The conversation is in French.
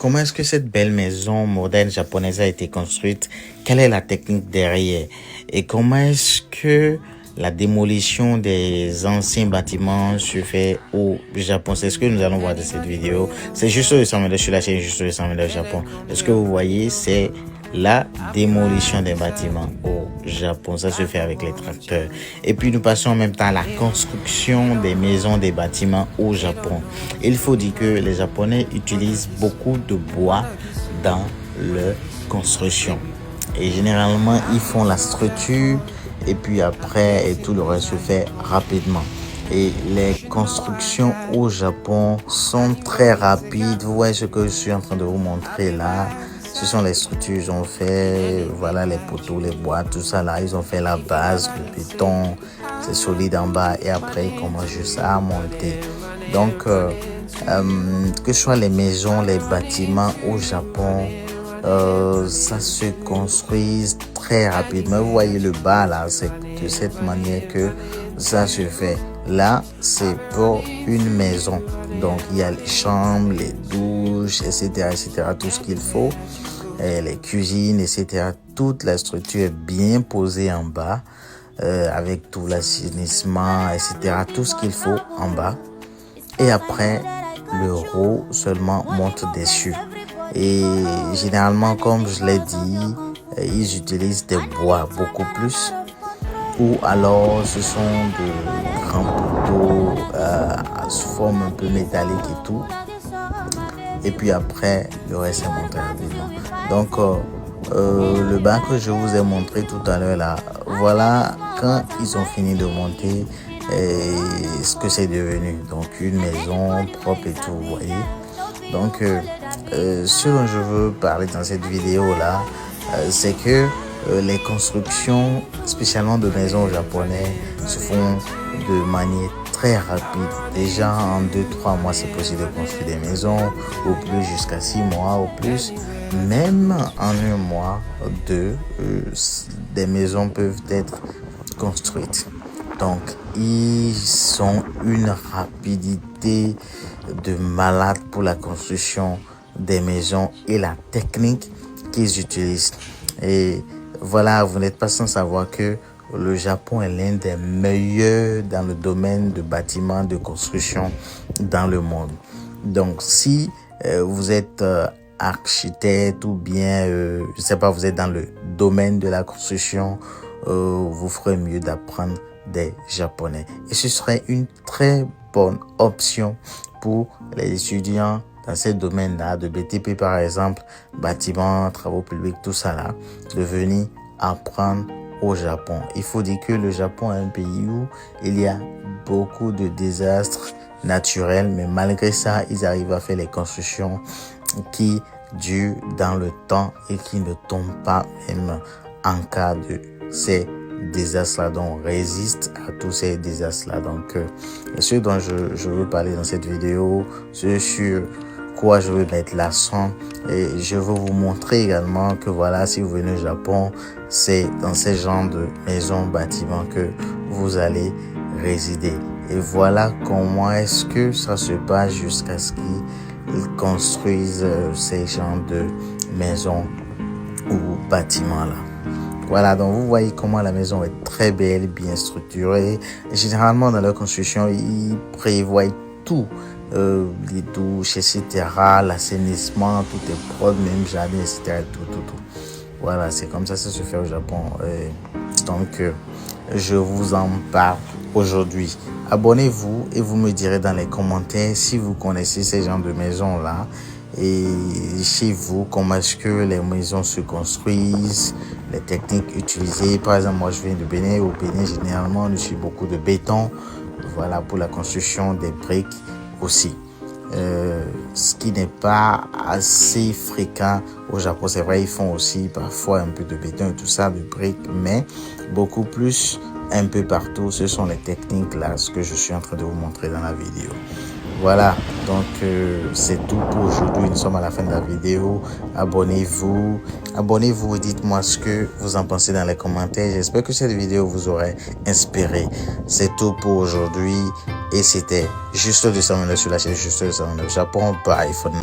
comment est-ce que cette belle maison moderne japonaise a été construite? Quelle est la technique derrière? Et comment est-ce que la démolition des anciens bâtiments se fait au Japon? C'est ce que nous allons voir dans cette vidéo. C'est juste sur la chaîne Juste Japon. Ce que vous voyez, c'est la démolition des bâtiments au Japon. Ça se fait avec les tracteurs. Et puis nous passons en même temps à la construction des maisons, des bâtiments au Japon. Il faut dire que les Japonais utilisent beaucoup de bois dans leur construction. Et généralement, ils font la structure et puis après, et tout le reste se fait rapidement. Et les constructions au Japon sont très rapides. Vous voyez ce que je suis en train de vous montrer là. Ce sont les structures, ils ont fait, voilà, les poteaux, les bois, tout ça là. Ils ont fait la base, le béton, c'est solide en bas et après ils commencent juste à monter. Donc, que ce soit les maisons, les bâtiments au Japon, ça se construit très rapidement. Vous voyez le bas là, c'est de cette manière que ça se fait. Là, c'est pour une maison. Donc, il y a les chambres, les douches, etc., tout ce qu'il faut. Et les cuisines, etc. Toute la structure est bien posée en bas, avec tout l'assainissement, etc. Tout ce qu'il faut en bas. Et après, le haut seulement monte dessus. Et généralement, comme je l'ai dit, ils utilisent des bois beaucoup plus. Ou alors ce sont de grands poteaux sous forme un peu métallique et tout. Et puis après, le reste est monté rapidement. Donc, le bas que je vous ai montré tout à l'heure là, voilà quand ils ont fini de monter ce que c'est devenu. Donc, une maison propre et tout, vous voyez. Donc, ce dont je veux parler dans cette vidéo là, c'est que les constructions, spécialement de maisons japonaises, se font de manière très rapide. Déjà en 2-3 mois, c'est possible de construire des maisons, au plus jusqu'à 6 mois, au plus. Même en un mois, des maisons peuvent être construites. Donc, ils ont une rapidité de malade pour la construction des maisons et la technique qu'ils utilisent. Et voilà, vous n'êtes pas sans savoir que le Japon est l'un des meilleurs dans le domaine de bâtiments, de construction dans le monde. Donc, si vous êtes architecte ou bien, je sais pas, vous êtes dans le domaine de la construction, vous ferez mieux d'apprendre des Japonais. Et ce serait une très bonne option pour les étudiants dans ces domaines-là, de BTP par exemple, bâtiments, travaux publics, tout ça là, de venir apprendre au Japon. Il faut dire que le Japon est un pays où il y a beaucoup de désastres naturels, mais malgré ça, ils arrivent à faire les constructions qui durent dans le temps et qui ne tombent pas même en cas de ces désastres-là, donc on résiste à tous ces désastres-là. Donc, ce dont je veux parler dans cette vidéo, c'est sur quoi je veux mettre l'accent et je veux vous montrer également que voilà, si vous venez au Japon, c'est dans ces genres de maisons, bâtiments que vous allez résider. Et voilà comment est-ce que ça se passe jusqu'à ce qu'ils construisent ces genres de maisons ou bâtiments là. Voilà, donc vous voyez comment la maison est très belle, bien structurée. Et généralement, dans leur construction, ils prévoient tout. Les douches, etc., l'assainissement, tout est propre, même jardin, etc., tout. Voilà, c'est comme ça se fait au Japon. Donc, je vous en parle aujourd'hui. Abonnez-vous et vous me direz dans les commentaires si vous connaissez ces genres de maisons-là. Et chez vous, comment est-ce que les maisons se construisent, les techniques utilisées. Par exemple, moi je viens de Bénin. Au Bénin, généralement, on utilise beaucoup de béton. Voilà, pour la construction des briques aussi. Ce qui n'est pas assez fréquent au Japon. C'est vrai, ils font aussi parfois un peu de béton et tout ça, de briques, mais beaucoup plus un peu partout. Ce sont les techniques là, ce que je suis en train de vous montrer dans la vidéo. Voilà, donc c'est tout pour aujourd'hui. Nous sommes à la fin de la vidéo. Abonnez-vous et dites-moi ce que vous en pensez dans les commentaires. J'espère que cette vidéo vous aurait inspiré. C'est tout pour aujourd'hui et c'était Juste 209 sur la chaîne Juste 209 Japon. Bye for now.